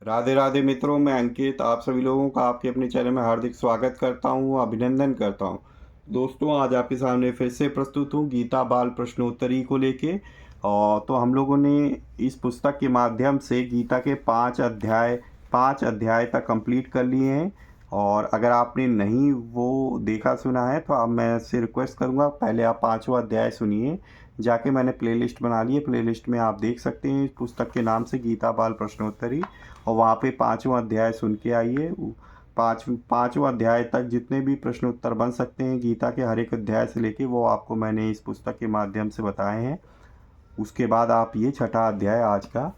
राधे राधे मित्रों, मैं अंकित आप सभी लोगों का आपके अपने चैनल में हार्दिक स्वागत करता हूँ, अभिनंदन करता हूँ। दोस्तों, आज आपके सामने फिर से प्रस्तुत हूँ गीता बाल प्रश्नोत्तरी को लेके। और तो हम लोगों ने इस पुस्तक के माध्यम से गीता के 5 अध्याय तक कंप्लीट कर लिए हैं। और अगर आपने नहीं वो देखा सुना है तो अब मैं से रिक्वेस्ट करूँगा, पहले आप 5वां अध्याय सुनिए। जाके मैंने प्लेलिस्ट बना ली है, प्लेलिस्ट में आप देख सकते हैं इस पुस्तक के नाम से गीता बाल प्रश्नोत्तरी। और वहाँ पे 5वां अध्याय सुन के आइए। पाँचवां अध्याय तक जितने भी प्रश्न उत्तर बन सकते हैं गीता के हर एक अध्याय से लेके, वो आपको मैंने इस पुस्तक के माध्यम से बताए हैं। उसके बाद आप ये 6ठा अध्याय आज का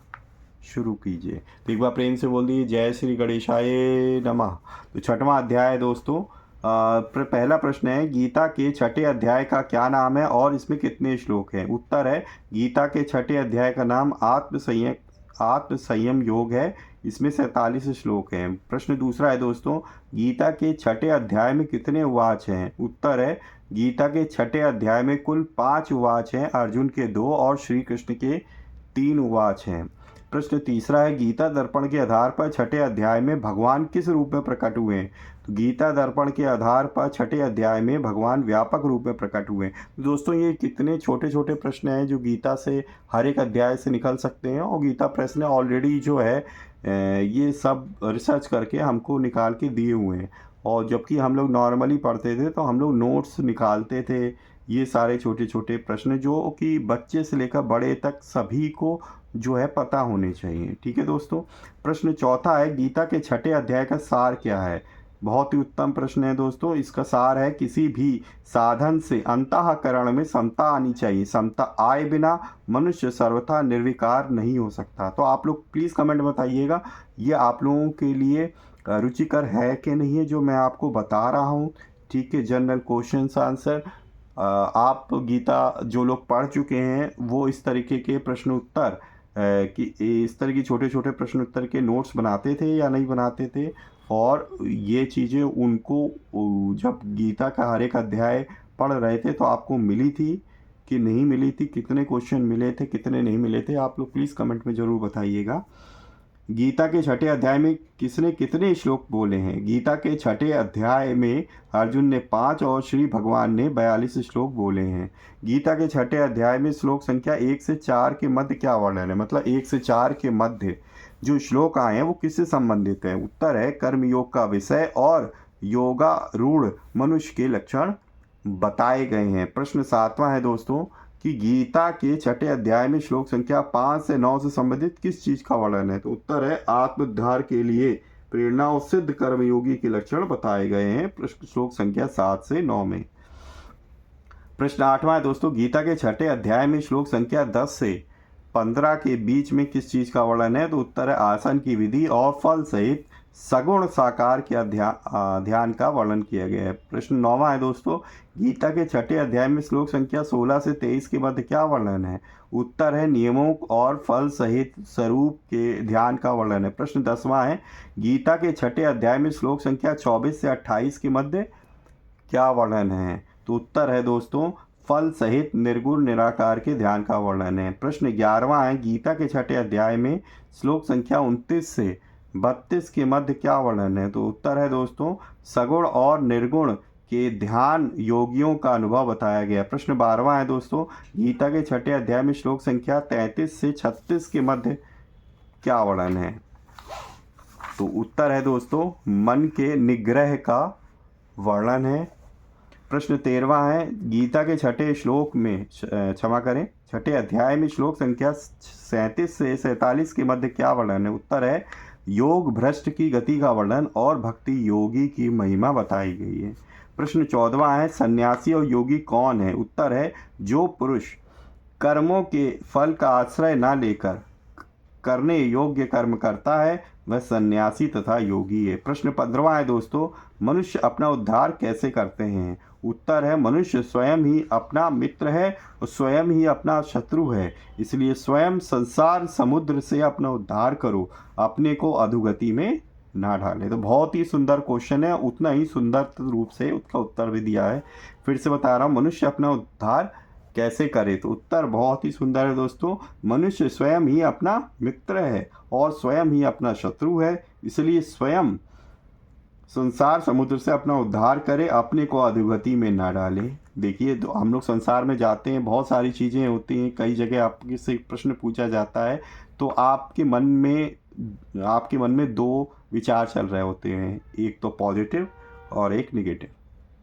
शुरू कीजिए। तो एक बार प्रेम से बोल दीजिए, जय श्री गणेशाय नमः। तो 6वां अध्याय है दोस्तों। पहला प्रश्न है, गीता के 6ठे अध्याय का क्या नाम है और इसमें कितने श्लोक हैं? उत्तर है, गीता के 6ठे अध्याय का नाम आत्म संयम योग है। इसमें 47 श्लोक हैं। प्रश्न दूसरा है दोस्तों, गीता के 6ठे अध्याय में कितने उवाच हैं? उत्तर है, गीता के 6ठे अध्याय में कुल 5 उवाच हैं। अर्जुन के 2 और श्री कृष्ण के 3 उवाच हैं। प्रश्न तीसरा है, गीता दर्पण के आधार पर 6ठे अध्याय में भगवान किस रूप में प्रकट हुए हैं? तो गीता दर्पण के आधार पर 6ठे अध्याय में भगवान व्यापक रूप में प्रकट हुए हैं। तो दोस्तों, ये कितने छोटे छोटे प्रश्न हैं जो गीता से हर एक अध्याय से निकल सकते हैं। और गीता प्रेस ने ऑलरेडी जो है ये सब रिसर्च करके हमको निकाल के दिए हुए हैं। और जबकि हम लोग नॉर्मली पढ़ते थे तो हम लोग नोट्स निकालते थे। ये सारे छोटे छोटे प्रश्न जो कि बच्चे से लेकर बड़े तक सभी को जो है पता होने चाहिए। ठीक है दोस्तों। प्रश्न चौथा है, गीता के 6ठे अध्याय का सार क्या है? बहुत ही उत्तम प्रश्न है दोस्तों। इसका सार है, किसी भी साधन से अंतःकरण में समता आनी चाहिए। समता आए बिना मनुष्य सर्वथा निर्विकार नहीं हो सकता। तो आप लोग प्लीज़ कमेंट बताइएगा, ये आप लोगों के लिए रुचिकर है कि नहीं है जो मैं आपको बता रहा हूँ। ठीक है, जनरल क्वेश्चन आंसर। आप गीता जो लोग पढ़ चुके हैं वो इस तरीके के प्रश्न उत्तर कि इस तरह की छोटे छोटे प्रश्न उत्तर के नोट्स बनाते थे या नहीं बनाते थे? और ये चीज़ें उनको जब गीता का हर एक अध्याय पढ़ रहे थे तो आपको मिली थी कि नहीं मिली थी? कितने क्वेश्चन मिले थे, कितने नहीं मिले थे? आप लोग प्लीज़ कमेंट में ज़रूर बताइएगा। गीता के 6ठे अध्याय में किसने कितने श्लोक बोले हैं? गीता के 6ठे अध्याय में अर्जुन ने 5 और श्री भगवान ने 42 श्लोक बोले हैं। गीता के 6ठे अध्याय में श्लोक संख्या 1 से 4 के मध्य क्या वर्णन है? मतलब 1 से 4 के मध्य जो श्लोक आए हैं वो किससे संबंधित हैं? उत्तर है, कर्मयोग का विषय और योगारूढ़ मनुष्य के लक्षण बताए गए हैं। प्रश्न 7वां है दोस्तों, कि गीता के 6ठे अध्याय में श्लोक संख्या 5 से 9 से संबंधित किस चीज का वर्णन है? तो उत्तर है, आत्मोद्धार के लिए प्रेरणा और सिद्ध कर्मयोगी के लक्षण बताए गए हैं। प्रश्न श्लोक संख्या 7 से 9 में। प्रश्न 8वां है दोस्तों, गीता के 6ठे अध्याय में श्लोक संख्या 10 से 15 के बीच में किस चीज का वर्णन है? तो उत्तर है, आसन की विधि और फल सहित सगुण साकार के ध्यान का वर्णन किया गया है। प्रश्न 9वां है दोस्तों, गीता के 6ठे अध्याय में श्लोक संख्या 16 से 23 के मध्य क्या वर्णन है? उत्तर है, नियमों और फल सहित स्वरूप के ध्यान का वर्णन है। प्रश्न 10वां है, गीता के 6ठे अध्याय में श्लोक संख्या 24 से 28 के मध्य क्या वर्णन है? तो उत्तर है दोस्तों, फल सहित निर्गुण निराकार के ध्यान का वर्णन है। प्रश्न 11वां है, गीता के 6ठे अध्याय में श्लोक संख्या 29 से 32 के मध्य क्या वर्णन है? तो उत्तर है दोस्तों, सगुण और निर्गुण के ध्यान योगियों का अनुभव बताया गया। प्रश्न 12वां है दोस्तों, गीता के 6ठे अध्याय में श्लोक संख्या 33 से 36 के मध्य क्या वर्णन है? तो उत्तर है दोस्तों, मन के निग्रह का वर्णन है। प्रश्न 13वां है, गीता के 6ठे में 6ठे अध्याय में श्लोक संख्या 37 से 47 के मध्य क्या वर्णन है? उत्तर है, योग भ्रष्ट की गति का वर्णन और भक्ति योगी की महिमा बताई गई है। प्रश्न 14वां है, सन्यासी और योगी कौन है? उत्तर है, जो पुरुष कर्मों के फल का आश्रय न लेकर करने योग्य कर्म करता है वह सन्यासी तथा योगी है। प्रश्न 15वां है दोस्तों, मनुष्य अपना उद्धार कैसे करते हैं? उत्तर है, मनुष्य स्वयं ही अपना मित्र है और स्वयं ही अपना शत्रु है। इसलिए स्वयं संसार समुद्र से अपना उद्धार करो, अपने को अधोगति में ना ढाले। तो बहुत ही सुंदर क्वेश्चन है, उतना ही सुंदर रूप से उसका उत्तर भी दिया है। फिर से बता रहा हूँ, मनुष्य अपना उद्धार कैसे करे? तो उत्तर बहुत ही सुंदर है दोस्तों, मनुष्य स्वयं ही अपना मित्र है और स्वयं ही अपना शत्रु है, इसलिए स्वयं संसार समुद्र से अपना उद्धार करे, अपने को अधोगति में ना डाले। देखिए, तो हम लोग संसार में जाते हैं, बहुत सारी चीज़ें होती हैं, कई जगह आपके से प्रश्न पूछा जाता है, तो आपके मन में दो विचार चल रहे होते हैं, एक तो पॉजिटिव और एक निगेटिव।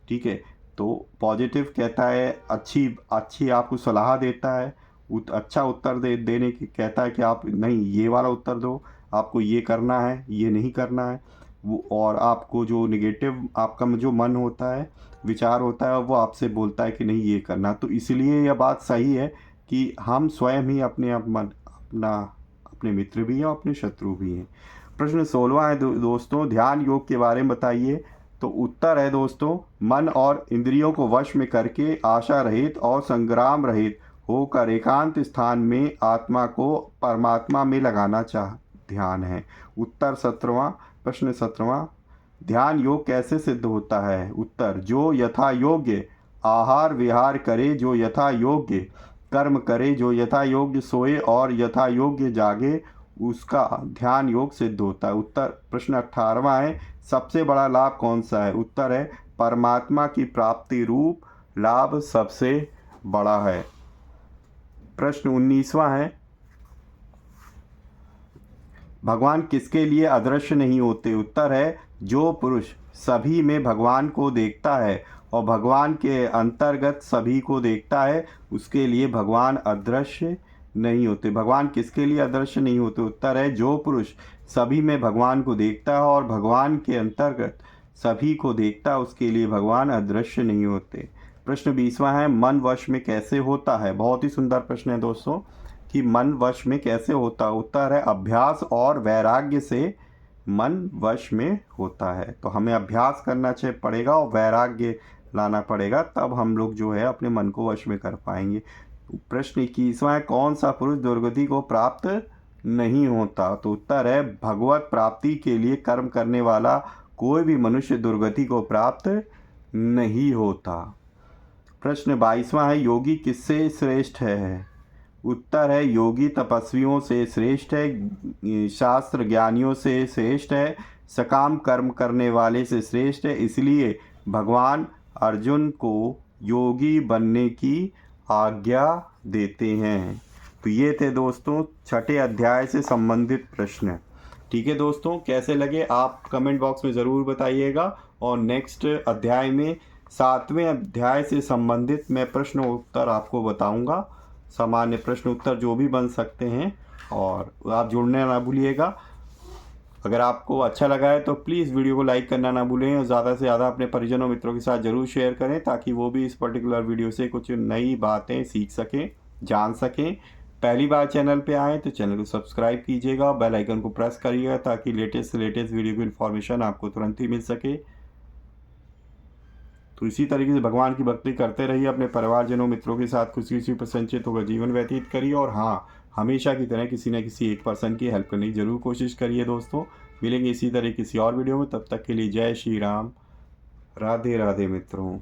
ठीक है, तो पॉजिटिव कहता है अच्छी अच्छी आपको सलाह देता है, अच्छा उत्तर देने की कहता है कि आप नहीं ये वाला उत्तर दो, आपको ये करना है, ये नहीं करना है। वो और आपको जो निगेटिव आपका जो मन होता है, विचार होता है, वो आपसे बोलता है कि नहीं ये करना। तो इसलिए यह बात सही है कि हम स्वयं ही अपने मित्र भी हैं और अपने शत्रु भी हैं। प्रश्न 16 है दोस्तों, ध्यान योग के बारे में बताइए। तो उत्तर है दोस्तों, मन और इंद्रियों को वश में करके आशा रहित और संग्राम रहित होकर एकांत स्थान में आत्मा को परमात्मा में लगाना ध्यान है। उत्तर 17वां, प्रश्न 17वां, ध्यान योग कैसे सिद्ध होता है? उत्तर, जो यथा योग्य आहार विहार करे, जो यथा योग्य कर्म करे, जो यथा योग्य सोए और यथा योग्य जागे, उसका ध्यान योग सिद्ध होता है। उत्तर प्रश्न 18वां है, सबसे बड़ा लाभ कौन सा है? उत्तर है परमात्मा की प्राप्ति रूप लाभ सबसे बड़ा है। प्रश्न 19वां है, भगवान किसके लिए अदृश्य नहीं होते? उत्तर है जो पुरुष सभी में भगवान को देखता है और भगवान के अंतर्गत सभी को देखता है, उसके लिए भगवान अदृश्य नहीं होते। भगवान किसके लिए अदृश्य नहीं होते? उत्तर है जो पुरुष सभी में भगवान को देखता है और भगवान के अंतर्गत सभी को देखता है, उसके लिए भगवान अदृश्य नहीं होते। प्रश्न 20वां है, मन वश में कैसे होता है? बहुत ही सुंदर प्रश्न है दोस्तों कि मन वश में कैसे होता है। उत्तर है अभ्यास और वैराग्य से मन वश में होता है। तो हमें अभ्यास करना पड़ेगा और वैराग्य लाना पड़ेगा, तब हम लोग जो है अपने मन को वश में कर पाएंगे। प्रश्न 21वां है, कौन सा पुरुष दुर्गति को प्राप्त नहीं होता? तो उत्तर है भगवत प्राप्ति के लिए कर्म करने वाला कोई भी मनुष्य दुर्गति को प्राप्त नहीं होता। प्रश्न 22वां है, योगी किससे श्रेष्ठ है? उत्तर है योगी तपस्वियों से श्रेष्ठ है, शास्त्र ज्ञानियों से श्रेष्ठ है, सकाम कर्म करने वाले से श्रेष्ठ है, इसलिए भगवान अर्जुन को योगी बनने की आज्ञा देते हैं। तो ये थे दोस्तों 6ठे अध्याय से संबंधित प्रश्न। ठीक है दोस्तों, कैसे लगे आप कमेंट बॉक्स में ज़रूर बताइएगा, और नेक्स्ट अध्याय में 7वें अध्याय से संबंधित मैं प्रश्न उत्तर आपको बताऊंगा, सामान्य प्रश्न उत्तर जो भी बन सकते हैं, और आप जुड़ने ना भूलिएगा। अगर आपको अच्छा लगा है तो प्लीज़ वीडियो को लाइक करना ना भूलें और ज़्यादा से ज़्यादा अपने परिजनों मित्रों के साथ ज़रूर शेयर करें, ताकि वो भी इस पर्टिकुलर वीडियो से कुछ नई बातें सीख सकें, जान सकें। पहली बार चैनल पे आएँ तो चैनल को सब्सक्राइब कीजिएगा, बेल आइकन को प्रेस करिएगा, ताकि लेटेस्ट से लेटेस्ट वीडियो की इन्फॉर्मेशन आपको तुरंत ही मिल सके। तो इसी तरीके से भगवान की भक्ति करते रहिए, अपने परिवारजनों मित्रों के साथ खुशी खुशी प्रसन्नचित्त होकर जीवन व्यतीत करिए, और हाँ, हमेशा की तरह किसी न किसी एक पर्सन की हेल्प करने की ज़रूर कोशिश करिए दोस्तों। मिलेंगे इसी तरह किसी और वीडियो में, तब तक के लिए जय श्री राम, राधे राधे मित्रों।